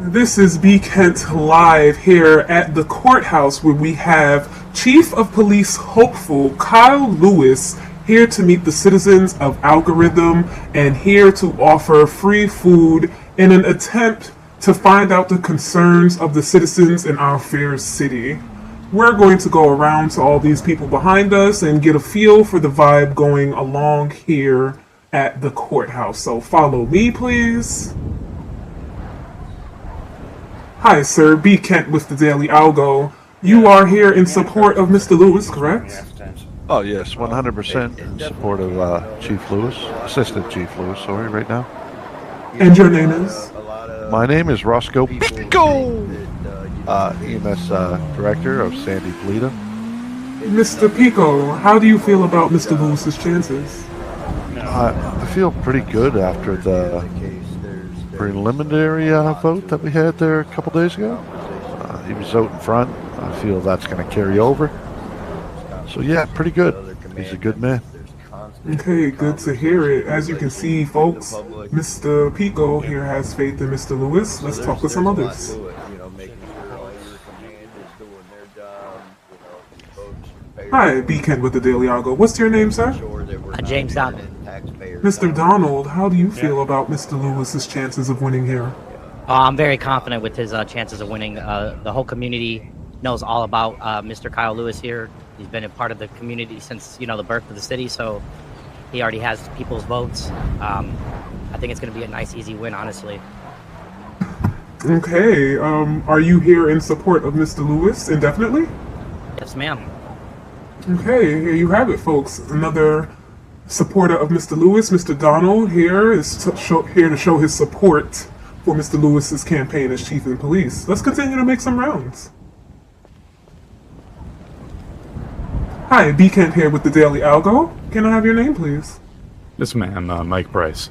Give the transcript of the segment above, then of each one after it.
This is B. Kent live here at the courthouse where we have Chief of Police hopeful Kyle Lewis here to meet the citizens of Algorithm and here to offer free food in an attempt to find out the concerns of the citizens in our fair city. We're going to go around to all these people behind us and get a feel for the vibe going along here at the courthouse. So follow me, please. Hi, sir. B. Kent with the Daily Algo. You are here in support of Mr. Lewis, correct? Oh, yes, 100% in support of Chief Lewis, Assistant Chief Lewis, right now. And your name is? My name is Roscoe Pico, EMS Director of Sandy Polita. Mr. Pico, how do you feel about Mr. Lewis's chances? I feel pretty good after the preliminary vote that we had there a couple days ago. He was out in front. I feel that's going to carry over. So yeah, pretty good. He's a good man. Okay, good to hear it. As you can see, folks, Mr. Pico here has faith in Mr. Lewis. Let's talk to some others. Hi, B. Kent with the Daily Algo. What's your name, sir? James Donald. Mr. Donald, how do you feel about Mr. Lewis's chances of winning here? I'm very confident with his chances of winning. The whole community knows all about Mr. Kyle Lewis here. He's been a part of the community since, the birth of the city, so he already has people's votes. I think it's going to be a nice, easy win, honestly. Okay, are you here in support of Mr. Lewis indefinitely? Yes, ma'am. Okay, here you have it, folks. Another supporter of Mr. Lewis, Mr. Donald, here is here to show his support for Mr. Lewis's campaign as chief of police. Let's continue to make some rounds. Hi, B. Kent here with the Daily Algo. Can I have your name, please? Yes, ma'am. Mike Price.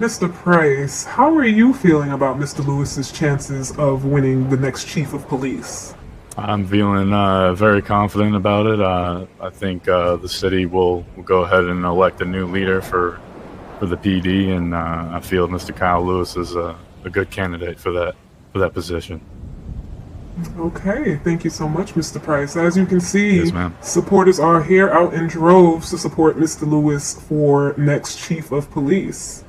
Mr. Price, how are you feeling about Mr. Lewis's chances of winning the next chief of police? I'm feeling very confident about it. I think the city will go ahead and elect a new leader for the PD, and I feel Mr. Kyle Lewis is a good candidate for that position. Okay, thank you so much, Mr. Price. As you can see, yes, ma'am, supporters are here out in droves to support Mr. Lewis for next chief of police.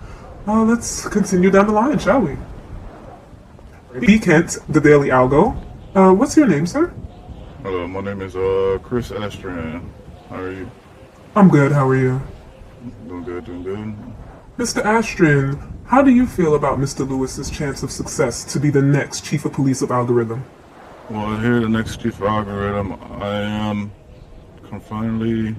Let's continue down the line, shall we? B. Kent, the Daily Algo. What's your name, sir? My name is Chris Astran. How are you? I'm good, how are you? Doing good, doing good. Mr. Astran, how do you feel about Mr. Lewis's chance of success to be the next chief of police of Algorithm? Well, here, the next chief of Algorithm, I am confidently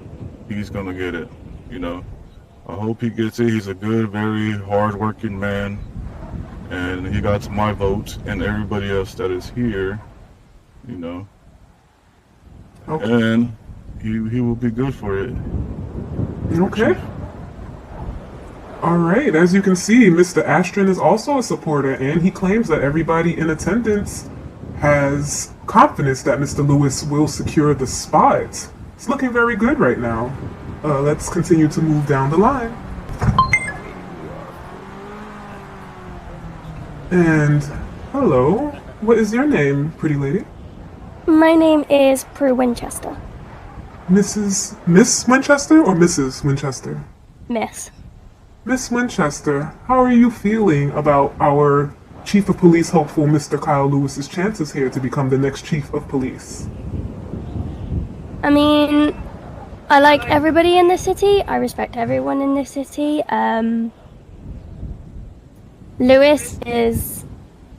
he's gonna get it, I hope he gets it. He's a good, very hard-working man, and he got my vote and everybody else that is here, Okay. And he will be good for it. Okay. All right, as you can see, Mr. Astran is also a supporter, and he claims that everybody in attendance has confidence that Mr. Lewis will secure the spot. It's looking very good right now. Let's continue to move down the line. And hello, what is your name, pretty lady? My name is Prue Winchester. Miss Winchester or Mrs. Winchester? Miss. Miss Winchester, how are you feeling about our Chief of Police hopeful Mr. Kyle Lewis's chances here to become the next Chief of Police? I mean, I like everybody in this city. I respect everyone in this city. Lewis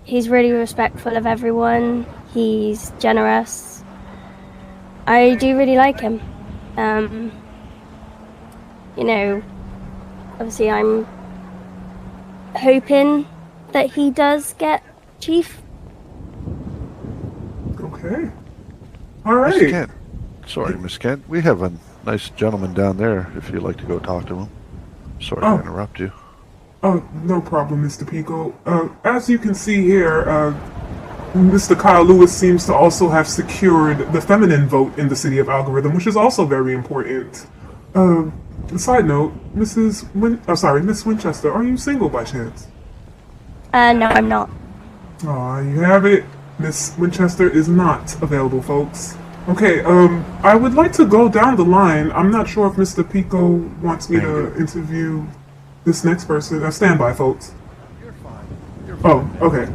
he's really respectful of everyone. He's generous. I do really like him. Obviously I'm hoping that he does get chief. Okay. All right. Miss Kent. Sorry, Miss Kent. We have a nice gentleman down there if you'd like to go talk to him. Sorry to interrupt you. Oh, no problem, Mr. Pico. As you can see here, Mr. Kyle Lewis seems to also have secured the feminine vote in the city of Algorithm, which is also very important. Side note, Miss Winchester, are you single by chance? No, I'm not. Aw, you have it. Miss Winchester is not available, folks. Okay, I would like to go down the line. I'm not sure if Mr. Pico wants me to interview this next person. Stand by, folks. You're fine. Oh, okay.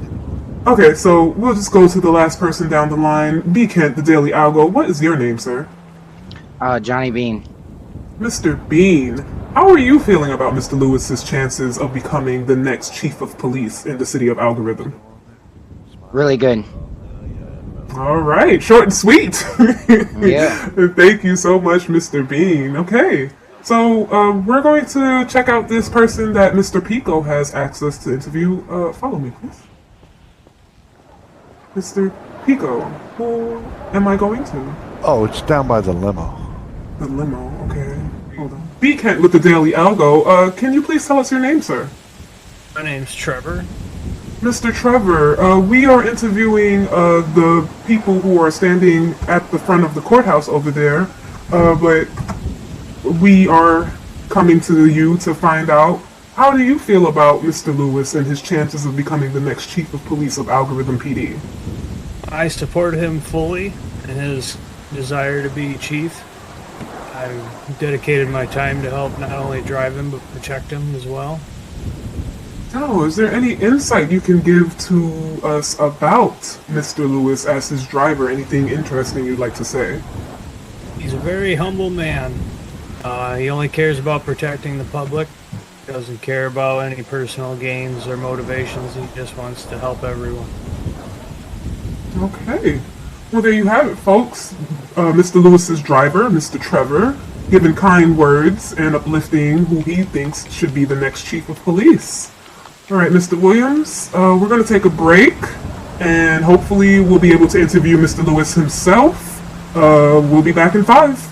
Okay, so we'll just go to the last person down the line. B. Kent, the Daily Algo. What is your name, sir? Johnny Bean. Mr. Bean, how are you feeling about Mr. Lewis's chances of becoming the next chief of police in the city of Algorithm? Really good. All right, short and sweet. Yeah. Thank you so much, Mr. Bean. Okay, so we're going to check out this person that Mr. Pico has asked us to interview. Follow me, please. Mr. Pico, who am I going to? Oh, it's down by the limo. The limo, okay. Hold on. B. Kent with the Daily Algo. Can you please tell us your name, sir? My name's Trevor. Mr. Trevor, we are interviewing the people who are standing at the front of the courthouse over there, but we are coming to you to find out, how do you feel about Mr. Lewis and his chances of becoming the next chief of police of Algorithm PD? I support him fully in his desire to be chief. I've dedicated my time to help not only drive him, but protect him as well. Oh, is there any insight you can give to us about Mr. Lewis as his driver? Anything interesting you'd like to say? He's a very humble man. He only cares about protecting the public. Doesn't care about any personal gains or motivations. He just wants to help everyone. Okay. Well, there you have it, folks. Mr. Lewis's driver, Mr. Trevor, giving kind words and uplifting who he thinks should be the next chief of police. All right, Mr. Williams, we're going to take a break, and hopefully we'll be able to interview Mr. Lewis himself. We'll be back in 5.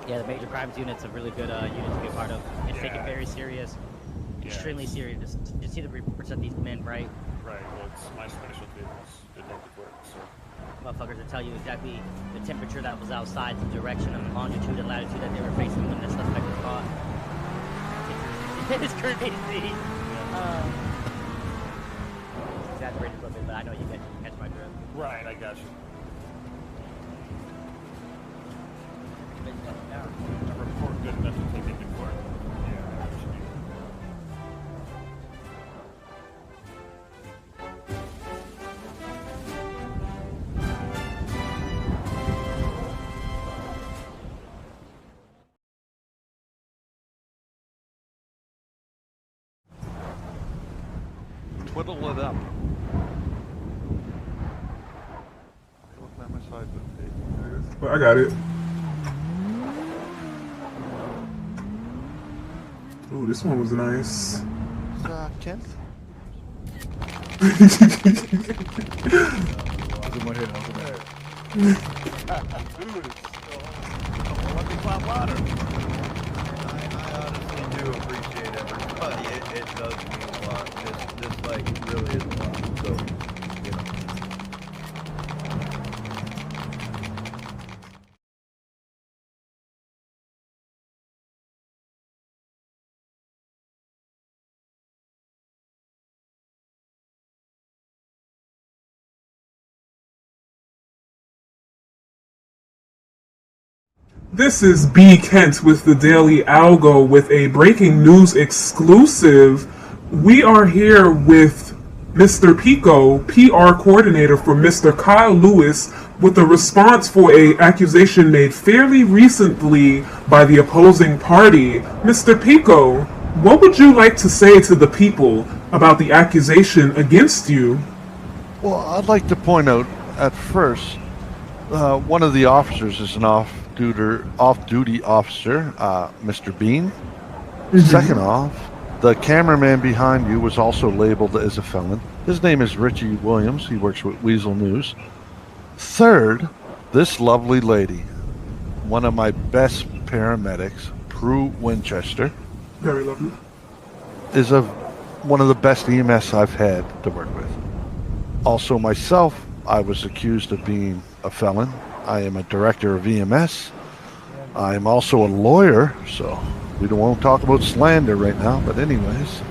Yeah, the major crimes unit's a really good unit to be a part of. And take it very serious, extremely serious. You see the reports of these men, right? Right, well, it's my specialty. It's detective work, so. Motherfuckers will tell you exactly the temperature that was outside, the direction and longitude and latitude that they were facing when the suspect was caught. It's crazy. Exaggerated a little bit, but I know you catch my drift. Right, I got you. A report good enough to take into court. Yeah, absolutely. Twiddle it up. Looking at my side of Well, I got it. Ooh, this one was nice. Kent? I honestly do appreciate everybody. It does mean a lot. This like really is a lot. So, you know. This is B. Kent with the Daily Algo with a breaking news exclusive. We are here with Mr. Pico, PR coordinator for Mr. Kyle Lewis, with a response for an accusation made fairly recently by the opposing party. Mr. Pico, what would you like to say to the people about the accusation against you? Well, I'd like to point out at first, one of the officers is an off-duty officer, Mr. Bean. Second off, the cameraman behind you was also labeled as a felon. His name is Richie Williams. He works with Weasel News. Third, this lovely lady, one of my best paramedics, Prue Winchester, Very lovely. is one of the best EMS I've had to work with. Also myself, I was accused of being a felon. I am a director of EMS. I am also a lawyer, so we won't talk about slander right now, but anyways.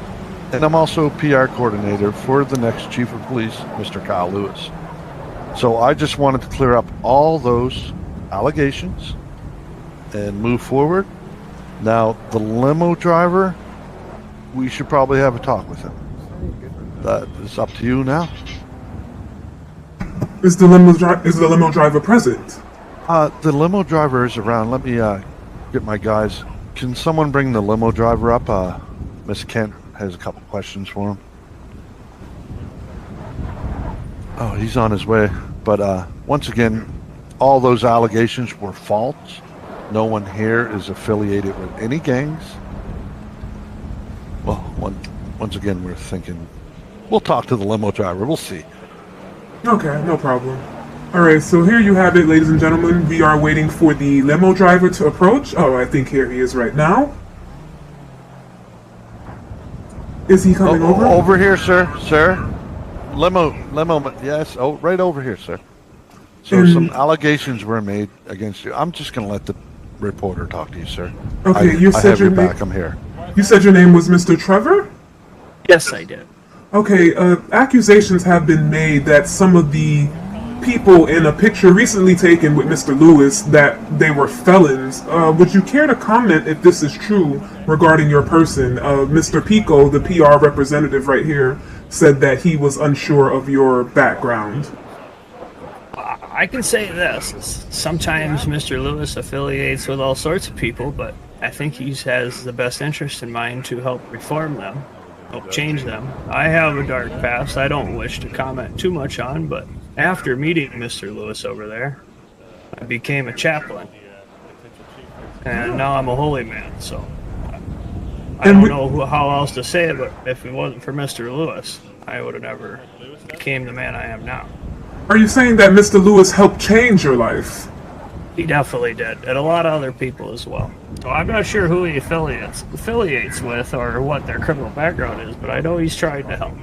And I'm also a PR coordinator for the next chief of police, Mr. Kyle Lewis. So I just wanted to clear up all those allegations and move forward. Now, the limo driver, we should probably have a talk with him. That is up to you now. Is the limo driver present? The limo driver is around. Let me get my guys. Can someone bring the limo driver up? Miss Kent has a couple questions for him. Oh, he's on his way. But once again, all those allegations were false. No one here is affiliated with any gangs. Well, once again, we're thinking we'll talk to the limo driver. We'll see. Okay, no problem. Alright, so here you have it, ladies and gentlemen. We are waiting for the limo driver to approach. Oh, I think here he is right now. Is he coming over? Over here, sir. Sir? Limo, yes. Oh, right over here, sir. So some allegations were made against you. I'm just going to let the reporter talk to you, sir. Okay, I have your back. I'm here. You said your name was Mr. Trevor? Yes, I did. Okay, accusations have been made that some of the people in a picture recently taken with Mr. Lewis, that they were felons. Would you care to comment if this is true regarding your person? Mr. Pico, the PR representative right here, said that he was unsure of your background. I can say this. Sometimes Mr. Lewis affiliates with all sorts of people, but I think he has the best interest in mind to help reform them, help change them. I have a dark past I don't wish to comment too much on, but after meeting Mr. Lewis over there, I became a chaplain. And now I'm a holy man, so I don't know how else to say it, but if it wasn't for Mr. Lewis, I would have never became the man I am now. Are you saying that Mr. Lewis helped change your life? He definitely did, and a lot of other people as well. So I'm not sure who he affiliates with or what their criminal background is, but I know he's trying to help.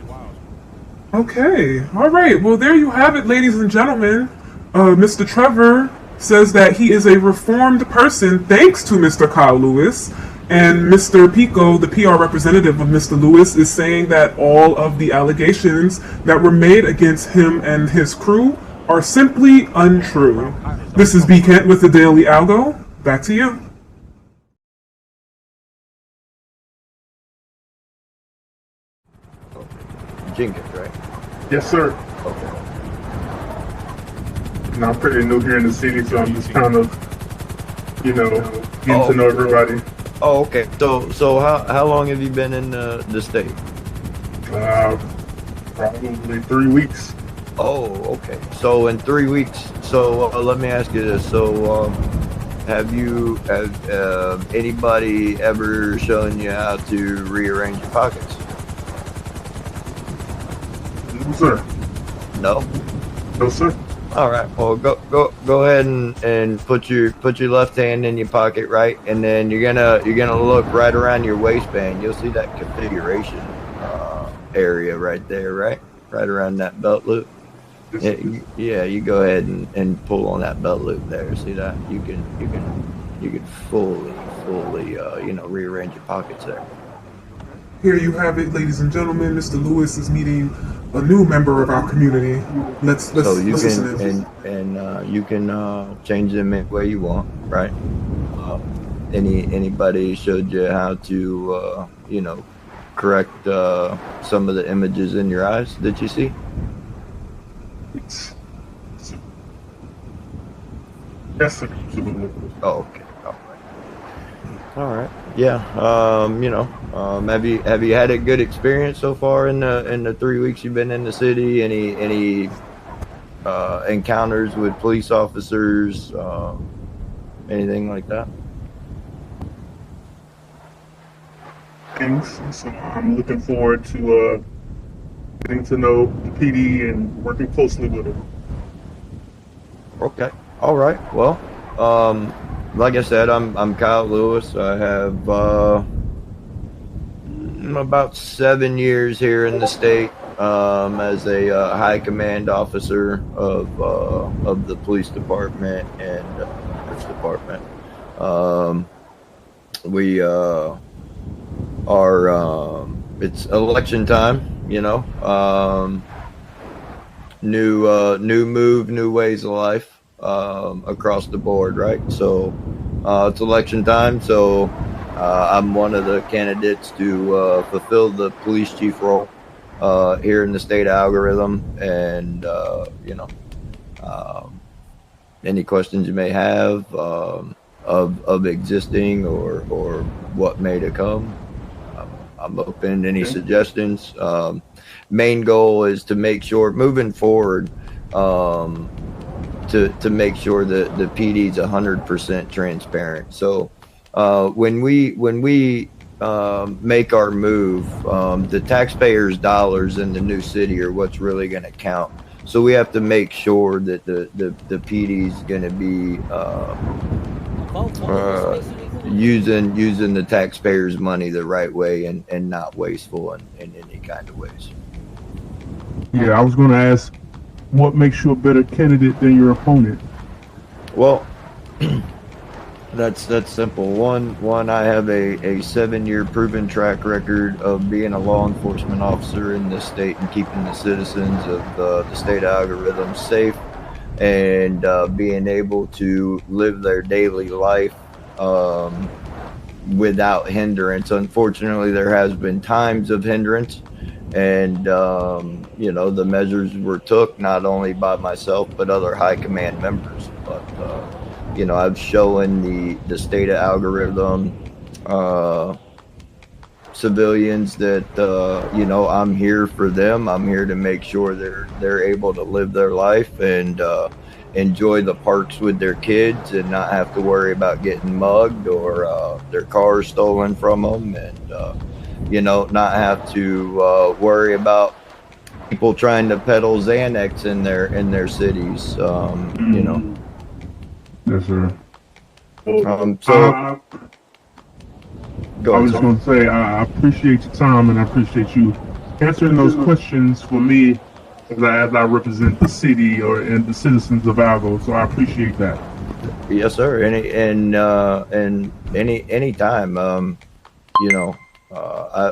Okay, alright, well there you have it, ladies and gentlemen. Mr. Trevor says that he is a reformed person thanks to Mr. Kyle Lewis, and Mr. Pico, the PR representative of Mr. Lewis, is saying that all of the allegations that were made against him and his crew are simply untrue. This is B. Kent with the Daily Algo. Back to you. Jenkins, right? Yes, sir. Okay. And I'm pretty new here in the city, so I'm just kind of, getting to know everybody. Oh, okay. So how long have you been in the state? Probably 3 weeks. Oh, okay. So in 3 weeks. So let me ask you this. So have anybody ever shown you how to rearrange your pockets? No, sir. No. No, sir. All right. Well, go ahead and put your left hand in your pocket, right, and then you're gonna look right around your waistband. You'll see that configuration area right there, right around that belt loop. Yeah, you go ahead and pull on that belt loop there. See that? You can fully rearrange your pockets there. Here you have it, ladies and gentlemen. Mr. Lewis is meeting a new member of our community. Let's listen in. And you can change them any way you want, right? Anybody showed you how to correct some of the images in your eyes that you see? Yes, sir. Oh, okay. All right. Yeah. Have you had a good experience so far in the 3 weeks you've been in the city? Any encounters with police officers? Anything like that? Things. So I'm looking forward to getting to know the PD and working closely with them. Okay. All right. Well, like I said, I'm Kyle Lewis. I have about 7 years here in the state. as a high command officer of the police department and sheriff's department. We are. It's election time, you know. New move, new ways of life across the board, right? So it's election time, so I'm one of the candidates to fulfill the police chief role here in the state of Algorithm, and any questions you may have of existing or what may to come. I'm open to any suggestions. Main goal is to make sure moving forward, to make sure that the PD is 100% transparent. So when we make our move, the taxpayers' dollars in the new city are what's really going to count. So we have to make sure that the PD is going to be using the taxpayers' money the right way and not wasteful in any kind of ways. Yeah, I was going to ask, what makes you a better candidate than your opponent? Well, that's simple. One, I have a 7-year proven track record of being a law enforcement officer in this state and keeping the citizens of the state algorithm safe, and being able to live their daily life without hindrance. Unfortunately, there has been times of hindrance, and the measures were took not only by myself but other high command members. But I've shown the state of algorithm civilians that I'm here for them. I'm here to make sure they're able to live their life and enjoy the parks with their kids and not have to worry about getting mugged or their cars stolen from them, and not have to worry about people trying to peddle Xanax in their cities. Yes, sir. Go I ahead, was just going to say, I appreciate your time, and I appreciate you answering those questions for me as I represent the city and the citizens of Algo. So I appreciate that. Yes, sir. Any time.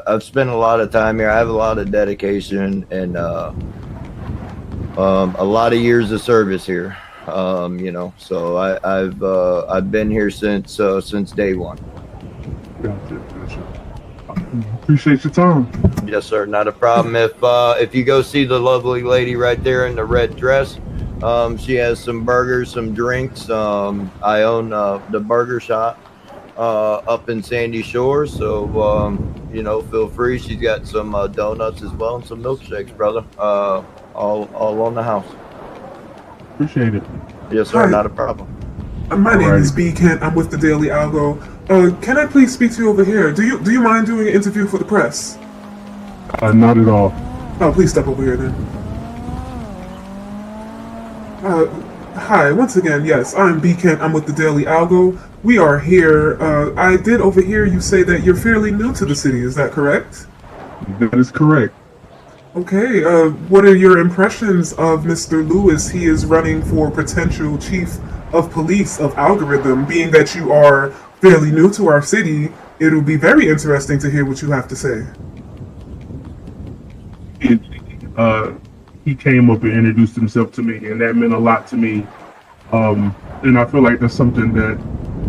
I've spent a lot of time here. I have a lot of dedication and a lot of years of service here. So I've been here since day one. Gotcha. Appreciate your time. Yes, sir. Not a problem. If you go see the lovely lady right there in the red dress, she has some burgers, some drinks. I own the burger shop up in Sandy Shores, so feel free. She's got some donuts as well and some milkshakes, brother. All on the house. Appreciate it. Yes, sir. Hi. Not a problem. My name is B. Kent. I'm with the Daily Algo. Can I please speak to you over here? Do you mind doing an interview for the press? Not at all. Oh, please step over here then. Hi, once again, yes, I'm B. Kent. I'm with the Daily Algo. We are here. I did overhear you say that you're fairly new to the city. Is that correct? That is correct. Okay, what are your impressions of Mr. Lewis? He is running for potential chief of police of Algorithm. Being that you are fairly new to our city, it'll be very interesting to hear what you have to say. He came up and introduced himself to me, and that meant a lot to me. And I feel like that's something that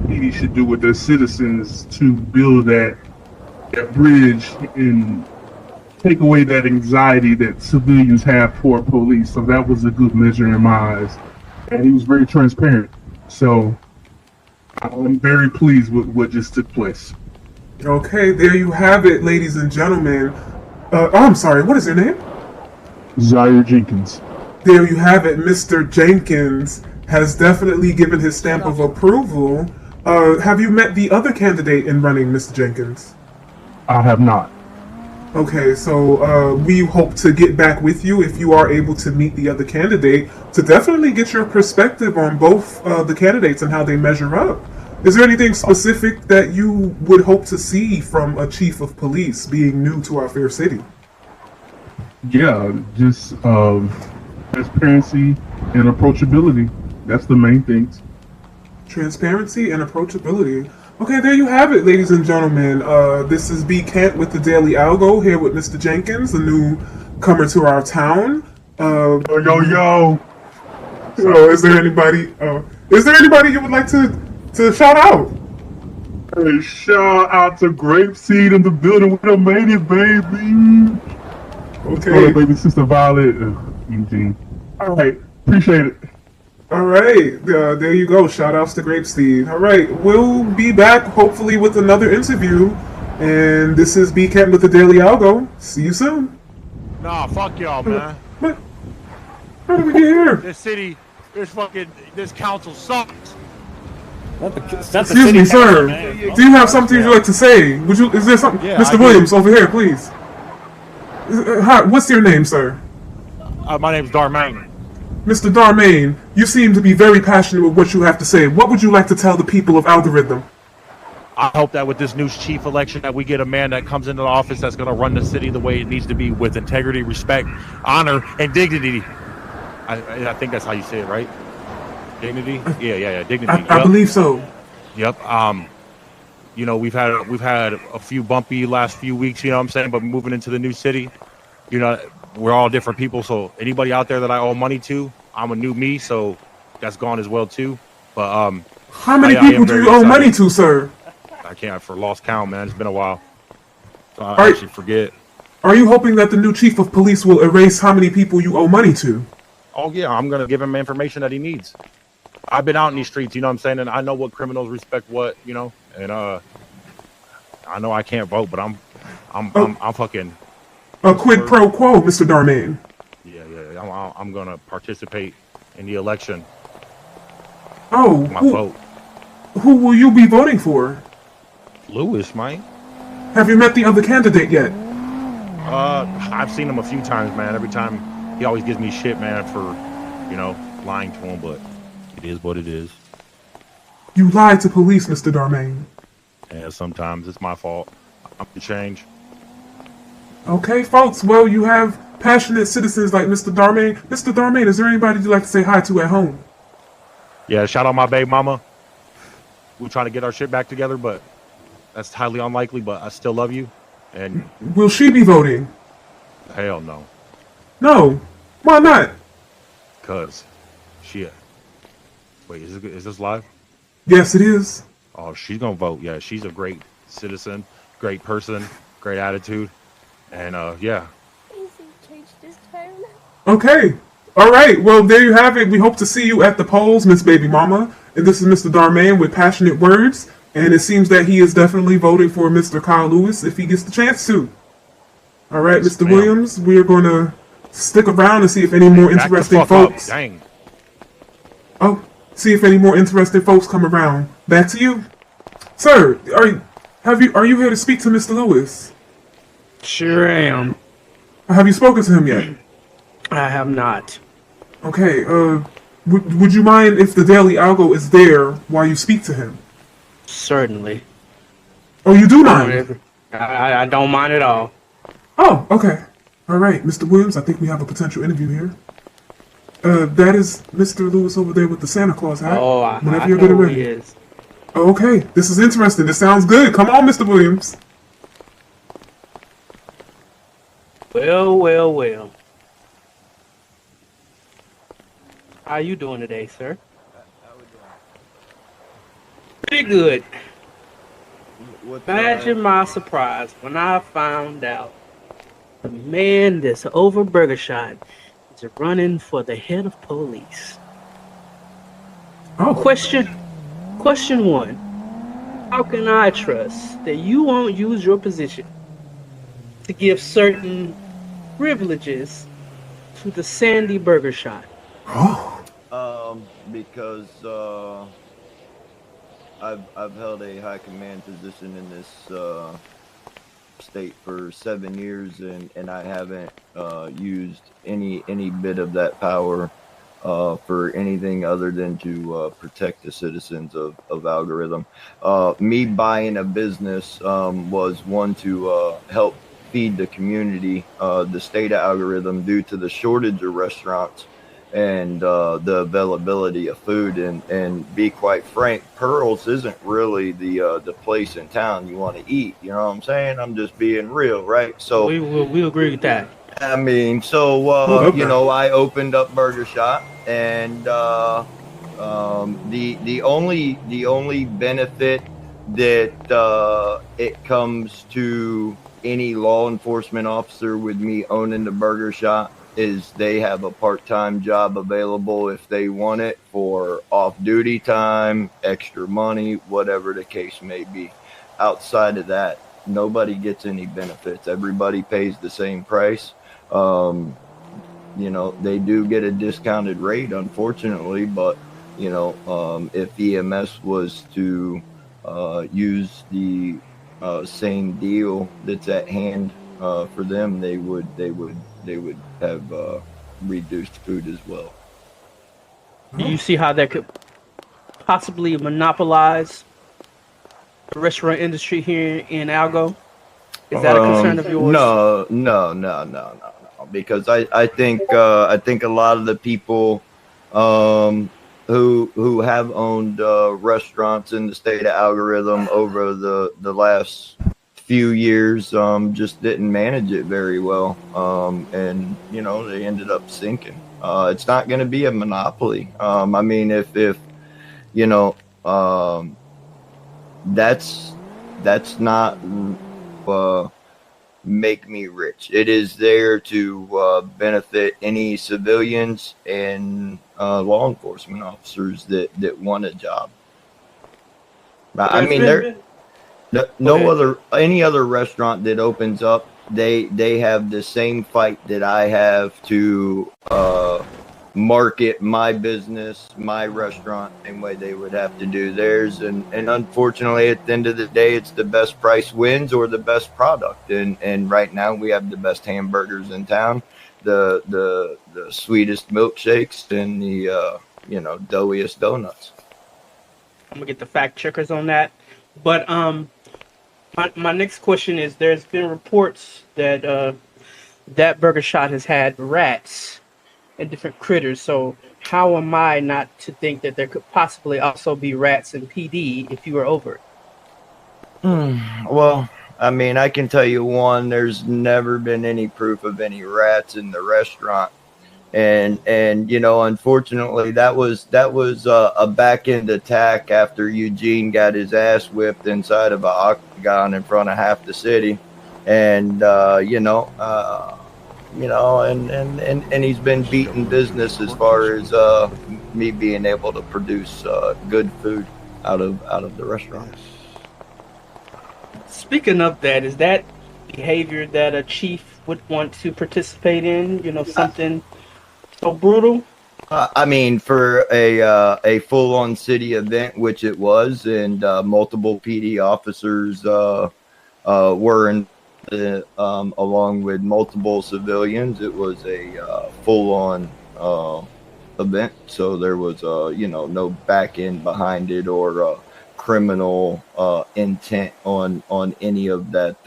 he should do with their citizens to build that bridge and take away that anxiety that civilians have toward police. So that was a good measure in my eyes. And he was very transparent. So I'm very pleased with what just took place. Okay, there you have it, ladies and gentlemen. I'm sorry, what is your name? Zaire Jenkins. There you have it, Mr. Jenkins has definitely given his stamp of approval. Have you met the other candidate in running, Mr. Jenkins? I have not. Okay, so we hope to get back with you if you are able to meet the other candidate to definitely get your perspective on both the candidates and how they measure up. Is there anything specific that you would hope to see from a chief of police being new to our fair city? Yeah, just transparency and approachability. That's the main things. Transparency and approachability. Okay, there you have it, ladies and gentlemen. This is B. Kent with the Daily Algo here with Mr. Jenkins, the new comer to our town. Yo. Is there anybody? Is there anybody you would like to shout out? Hey, shout out to Grapeseed in the building with a made it, baby. Okay, Baby sister Violet, Eugene. All right, appreciate it. all right. There you go. Shout outs to Grapeseed. All right, we'll be back hopefully with another interview. And this is B. Kent with the Daily Algo. See you soon. Nah, fuck y'all, man. What? How did we get here? This city, this council sucks. Excuse me, sir. Do you have something you'd like to say? Is there something? Yeah, Mr. Williams, over here, please. Hi, what's your name, sir? My name's Darmaine. Mr. Darmaine, you seem to be very passionate with what you have to say. What would you like to tell the people of Algorithm? I hope that with this new chief election that we get a man that comes into the office that's going to run the city the way it needs to be, with integrity, respect, honor, and dignity. I think that's how you say it, right? Dignity? Yeah, dignity. I believe so. Yep. You know, we've had a few bumpy last few weeks, you know what I'm saying, but moving into the new city, you know, we're all different people, so anybody out there that I owe money to, I'm a new me, so that's gone as well too. But how many people do you owe money to, sir? I can't, for lost count, man. It's been a while. So I actually forget. Are you hoping that the new chief of police will erase how many people you owe money to? Oh yeah, I'm gonna give him information that he needs. I've been out in these streets, you know what I'm saying, and I know what criminals respect what, you know, and I know I can't vote, but I'm fucking a quid pro quo, Mr. Darmaine. Yeah, I'm gonna participate in the election. Oh, my vote. Who will you be voting for? Lewis, man. Have you met the other candidate yet? I've seen him a few times, man. Every time he always gives me shit, man, for, you know, lying to him, but it is what it is. You lied to police, Mr. Darmaine. Yeah, sometimes it's my fault. I'm to change. Okay, folks. Well, you have passionate citizens like Mr. Darmaine. Mr. Darmaine, is there anybody you'd like to say hi to at home? Yeah, shout out my baby mama. We're trying to get our shit back together, but that's highly unlikely, but I still love you. And will she be voting? Hell no. No. Why not? Cause she. Wait, is this live? Yes, it is. Oh, she's gonna vote. Yeah, she's a great citizen, great person, great attitude, and yeah. Okay. All right. Well, there you have it. We hope to see you at the polls, Miss Baby Mama. And this is Mr. Darmaine with passionate words. And it seems that he is definitely voting for Mr. Kyle Lewis if he gets the chance to. All right, Mr. Williams, we're going to stick around and see if any more interesting folks. Dang. Oh, see if any more interesting folks come around. Back to you, sir. Are you here to speak to Mr. Lewis? Sure am. Have you spoken to him yet? I have not. Okay. Would you mind if the Daily Algo is there while you speak to him? Certainly. Oh, you do mind? I don't mind at all. Oh, okay. All right, Mr. Williams, I think we have a potential interview here. That is Mr. Lewis over there with the Santa Claus hat. Oh, I know who he is. Oh, okay, this is interesting. This sounds good. Come on, Mr. Williams. Well. How you doing today, sir? Pretty good. Imagine my surprise when I found out the man that's over Burger Shot is running for the head of police. Oh. Question one. How can I trust that you won't use your position to give certain privileges to the Sandy Burger Shot? Oh. Because I've held a high command position in this state for 7 years, and I haven't used any bit of that power for anything other than to protect the citizens of Algorithm. Me buying a business was one to help feed the community, the state algorithm, due to the shortage of restaurants and the availability of food. And be quite frank, Pearls isn't really the place in town you want to eat. You know what I'm saying? I'm just being real, right? So we agree with that. I mean, so Okay. you know, I opened up Burger Shot, and the only benefit that it comes to any law enforcement officer with me owning the Burger Shot is they have a part-time job available if they want it, for off-duty time, extra money, whatever the case may be. Outside of that, nobody gets any benefits. Everybody pays the same price. You know, they do get a discounted rate, unfortunately, but you know, if EMS was to use the same deal that's at hand for them, they would have reduced food as well. Do you see how that could possibly monopolize the restaurant industry here in Algo? Is that a concern of yours? No. Because I think a lot of the people who have owned restaurants in the state of algorithm over the last few years just didn't manage it very well, and you know, they ended up sinking. It's not going to be a monopoly. I mean, if you know, that's not make me rich. It is there to benefit any civilians and law enforcement officers that want a job. I mean, any other restaurant that opens up, they have the same fight that I have to market my business, my restaurant, same way they would have to do theirs. And unfortunately, at the end of the day, it's the best price wins, or the best product. And right now, we have the best hamburgers in town, the sweetest milkshakes, and the you know, doughiest donuts. I'm gonna get the fact checkers on that. But my next question is: there's been reports that that Burger Shot has had rats and different critters. So how am I not to think that there could possibly also be rats in PD if you were over it? Well, I mean, I can tell you one, there's never been any proof of any rats in the restaurant. And you know, unfortunately, that was a back end attack after Eugene got his ass whipped inside of an octagon in front of half the city. And and he's been beating business as far as me being able to produce good food out of the restaurant. Speaking of that, is that behavior that a chief would want to participate in? You know, something so brutal? I mean, for a full-on city event, which it was, and multiple PD officers were in. Along with multiple civilians, it was a full-on event. So there was no back end behind it, or criminal intent on any of that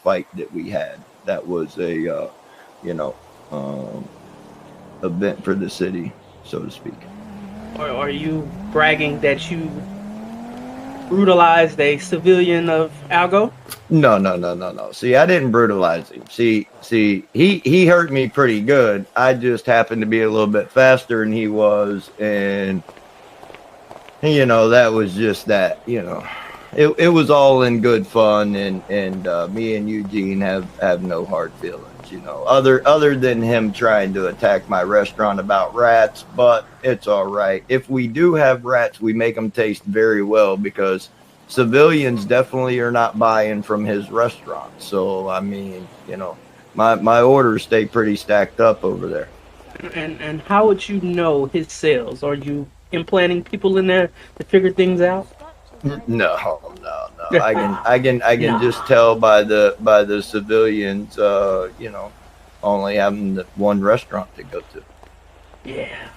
fight that we had. That was a event for the city, so to speak. Or are you bragging that you brutalized a civilian of Algo? No. See, I didn't brutalize him. See, he hurt me pretty good. I just happened to be a little bit faster than he was, and you know, that was just that. You know, it was all in good fun, and me and Eugene have no hard feelings. You know, other than him trying to attack my restaurant about rats, but it's all right. If we do have rats, we make them taste very well, because civilians definitely are not buying from his restaurant. So, I mean, you know, my orders stay pretty stacked up over there. And how would you know his sales? Are you implanting people in there to figure things out? No. I can just tell by the civilians, only having the one restaurant to go to. Yeah.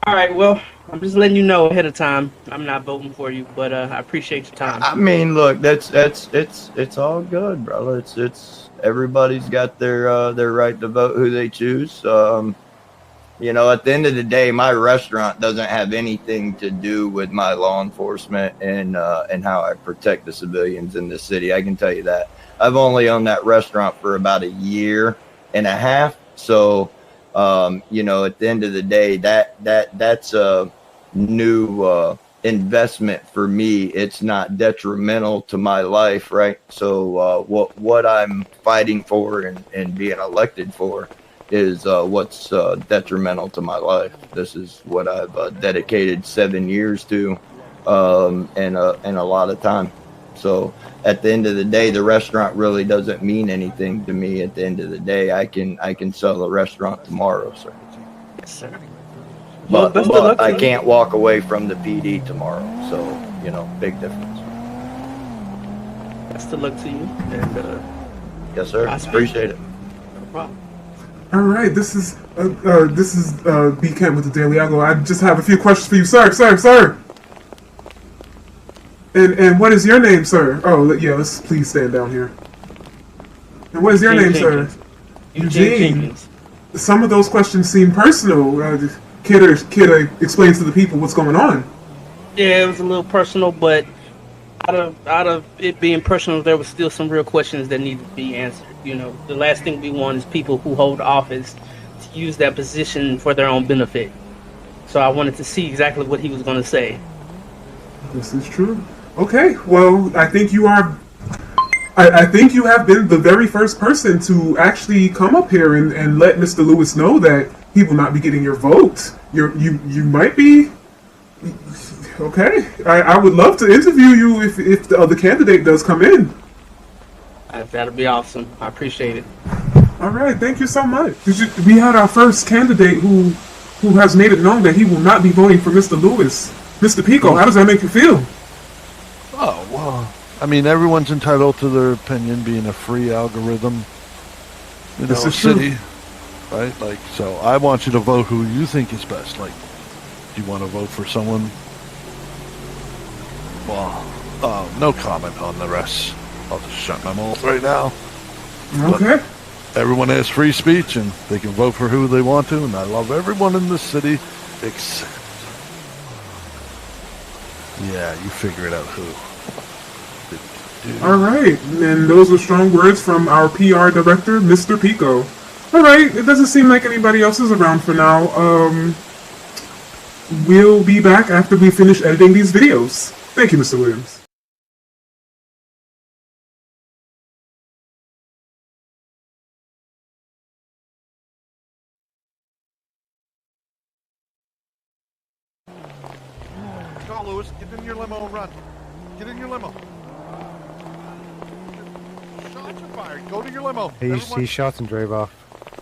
All right, well, I'm just letting you know ahead of time. I'm not voting for you, but I appreciate your time. I mean, look, it's all good, brother. It's everybody's got their right to vote who they choose. You know, at the end of the day, my restaurant doesn't have anything to do with my law enforcement and how I protect the civilians in this city. I can tell you that. I've only owned that restaurant for about a year and a half. So, you know, at the end of the day, that's a new investment for me. It's not detrimental to my life, right? So, what I'm fighting for and being elected for is what's detrimental to my life. This is what I've dedicated 7 years to, and a lot of time. So at the end of the day, the restaurant really doesn't mean anything to me. At the end of the day, I can sell the restaurant tomorrow, sir. Yes, sir. But, best of luck I to you. can't walk away from the PD tomorrow. So, you know, big difference. Best of luck to you. And Yes, sir. Appreciate it. no problem. All right, this is B. Kent with the Daily Algo. I just have a few questions for you, sir. And what is your name, sir? Oh, yeah, let's please stand down here. And what is your name, Jenkins. sir? Eugene Jenkins. Some of those questions seem personal. Kid explains to the people what's going on. Yeah, it was a little personal, but out of it being personal, there was still some real questions that needed to be answered. You know, the last thing we want is people who hold office to use that position for their own benefit. So I wanted to see exactly what he was going to say. This is true. Okay, well, I think you are. I think you have been the very first person to actually come up here and let Mr. Lewis know that he will not be getting your vote. You might be. Okay, I would love to interview you if the other candidate does come in. That'd be awesome. I appreciate it. All right, thank you so much. We had our first candidate who has made it known that he will not be voting for Mr. Lewis. Mr. Pico, how does that make you feel? Oh, well, I mean, everyone's entitled to their opinion, being a free algorithm in This our is true. city, right? Like, so I want you to vote who you think is best. Like, do you want to vote for someone? Well, no comment on the rest. I'll just shut my mouth right now. Okay. But everyone has free speech, and they can vote for who they want to, and I love everyone in this city except... Yeah, you figure it out who. All right, and those were strong words from our PR director, Mr. Pico. All right, it doesn't seem like anybody else is around for now. We'll be back after we finish editing these videos. Thank you, Mr. Williams. Go, Lewis. Get in your limo and run. Get in your limo. Shots are fired. Go to your limo. He shot and drove off.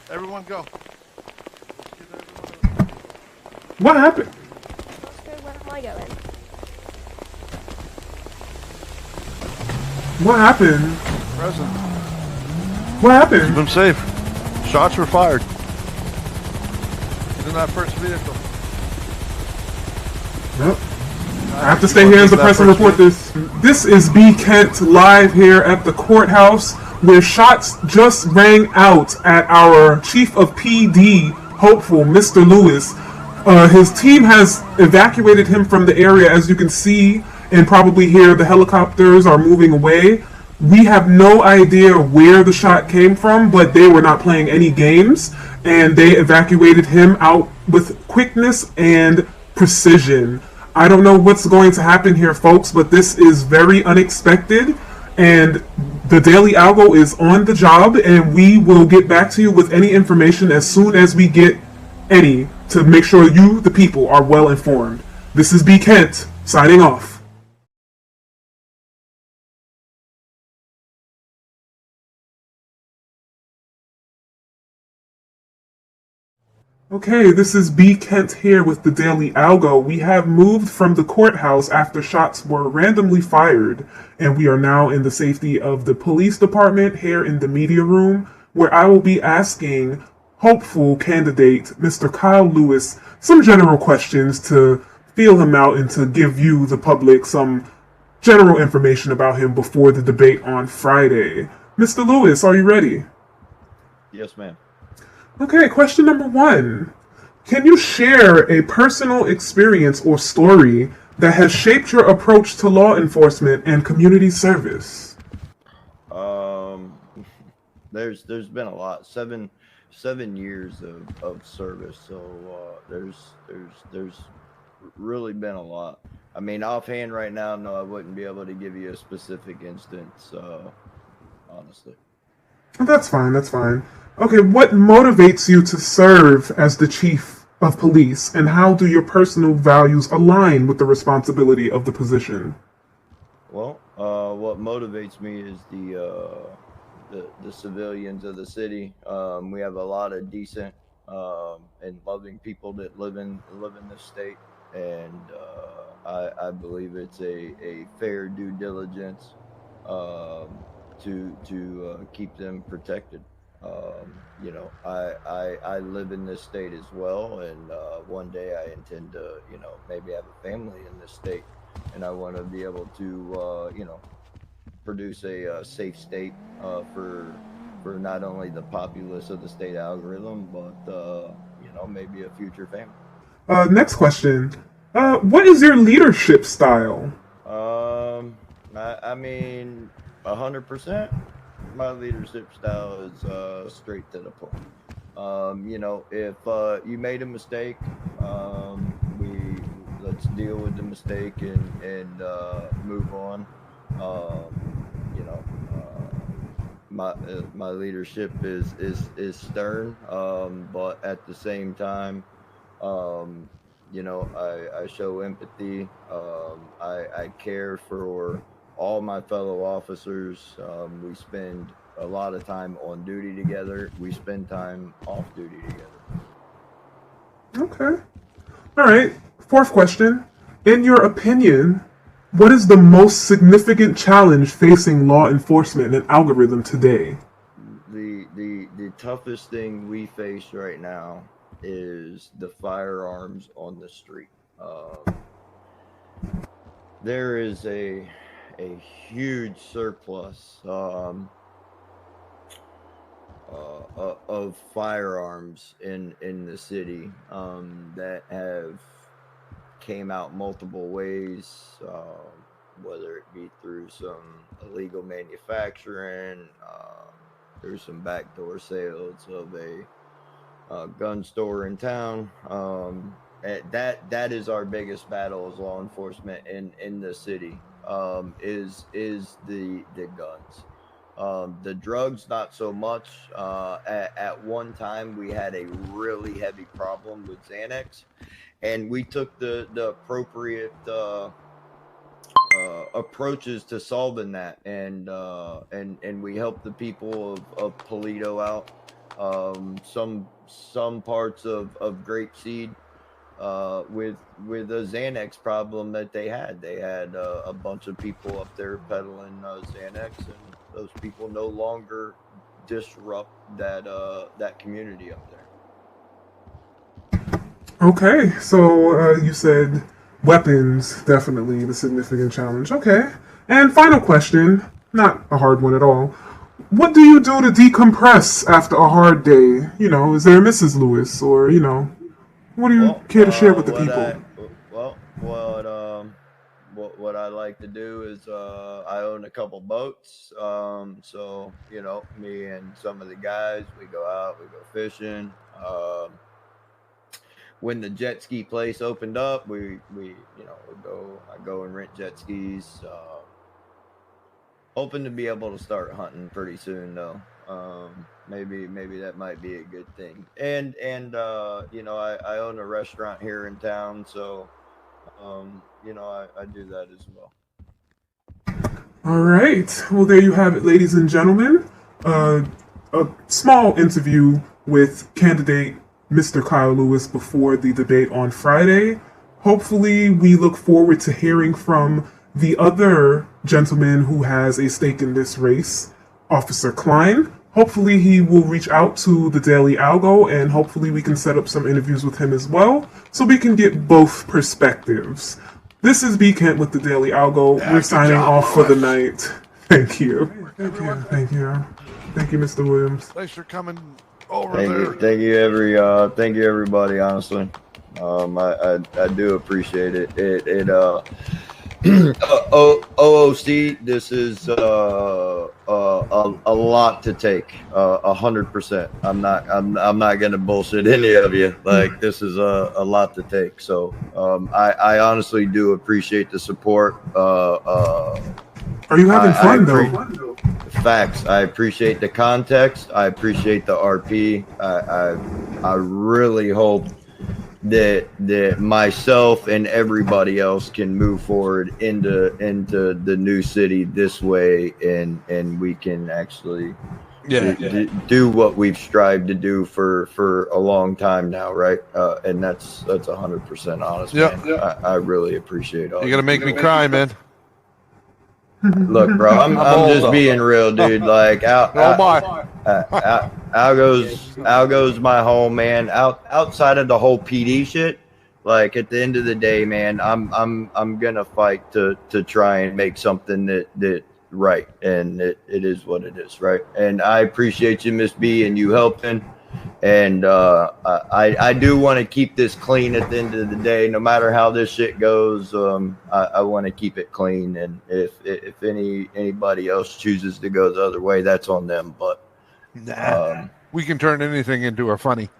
Everyone go. What happened? Where am I going? What happened? Present. What happened? Keep him safe. Shots were fired. Get in that first vehicle. Yep. I have to stay here as the press and report this. This is B. Kent live here at the courthouse, where shots just rang out at our chief of PD hopeful, Mr. Lewis. His team has evacuated him from the area, as you can see and probably hear. The helicopters are moving away. We have no idea where the shot came from, but they were not playing any games, and they evacuated him out with quickness and precision. I don't know what's going to happen here, folks, but this is very unexpected, and the Daily Algo is on the job, and we will get back to you with any information as soon as we get any, to make sure you, the people, are well informed. This is B. Kent, signing off. Okay, this is B. Kent here with the Daily Algo. We have moved from the courthouse after shots were randomly fired, and we are now in the safety of the police department here in the media room, where I will be asking hopeful candidate, Mr. Kyle Lewis, some general questions to feel him out and to give you, the public, some general information about him before the debate on Friday. Mr. Lewis, are you ready? Yes, ma'am. Okay, question number 1. Can you share a personal experience or story that has shaped your approach to law enforcement and community service? There's been a lot. Seven years of service, so there's really been a lot. I mean, offhand right now, no, I wouldn't be able to give you a specific instance, honestly. That's fine, that's fine. Okay, what motivates you to serve as the chief of police, and how do your personal values align with the responsibility of the position? Well, what motivates me is the civilians of the city. We have a lot of decent and loving people that live in this state, and I believe it's a fair due diligence to keep them protected. I live in this state as well, and one day I intend to maybe have a family in this state, and I want to be able to produce a safe state for not only the populace of the state algorithm, but maybe a future family. Next question. What is your leadership style? I mean, 100%. My leadership style is straight to the point. If you made a mistake, let's deal with the mistake and move on. My leadership is stern, but at the same time, I show empathy. I care for all my fellow officers. We spend a lot of time on duty together. We spend time off duty together. Okay. All right. 4th question. In your opinion, what is the most significant challenge facing law enforcement and algorithm today? The toughest thing we face right now is the firearms on the street. There is a huge surplus of firearms in the city that have came out multiple ways, whether it be through some illegal manufacturing, through some backdoor sales of a gun store in town. That is our biggest battle as law enforcement in the city, is the guns. The drugs, not so much. At one time, we had a really heavy problem with Xanax, and we took the appropriate approaches to solving that, and we helped the people of Toledo out. Some parts of Grapeseed with a Xanax problem that they had. They had a bunch of people up there peddling Xanax, and those people no longer disrupt that community up there. Okay, so you said weapons, definitely the significant challenge. Okay. And final question, not a hard one at all. What do you do to decompress after a hard day? Is there a Mrs. Lewis, or, what do you care to share with the people? What I like to do is I own a couple boats. So, me and some of the guys, we go out, we go fishing. When the jet ski place opened up, I go and rent jet skis. Hoping to be able to start hunting pretty soon, though. Maybe that might be a good thing. And I own a restaurant here in town, so I do that as well. All right. Well, there you have it, ladies and gentlemen. A small interview with candidate Mr. Kyle Lewis before the debate on Friday. Hopefully, we look forward to hearing from the other gentleman who has a stake in this race, Officer Klein. hopefully he will reach out to the Daily Algo, and hopefully we can set up some interviews with him as well, so we can get both perspectives. This is B. Kent with the Daily Algo. We're signing off for the night. Thank you. Thank you. Thank you. Thank you, Mr. Williams. Thanks for coming over there. Thank you everybody. Honestly, I do appreciate it. OOC, this is a lot to take. 100%. I'm not gonna bullshit any of you. Like, this is a lot to take. So I honestly do appreciate the support. Are you having fun though? Facts. I appreciate the context. I appreciate the RP. I really hope that myself and everybody else can move forward into the new city this way, and we can actually do what we've strived to do for a long time now, right? And that's 100% honest. Man. I really appreciate all. You're gonna make me cry, man. Look, bro, I'm just being real, dude. Like, Algo's my home, man. Outside of the whole PD shit, like, at the end of the day, man, I'm gonna fight to try and make something that right, and it is what it is, right? And I appreciate you, Miss B, and you helping. And I do want to keep this clean at the end of the day. No matter how this shit goes, I want to keep it clean. And if anybody else chooses to go the other way, that's on them. But we can turn anything into a funny.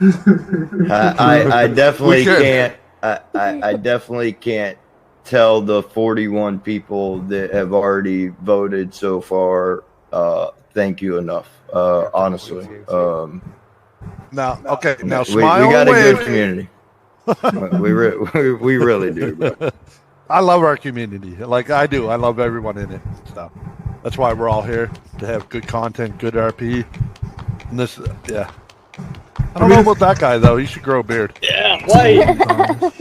I definitely can't. I definitely can't tell the 41 people that have already voted so far. Thank you enough. Honestly. Now, smile. We got a good community. we really do, bro. I love our community. Like, I do. I love everyone in it. So that's why we're all here, to have good content, good RP. And this, I don't know about that guy though. He should grow a beard. Yeah, right.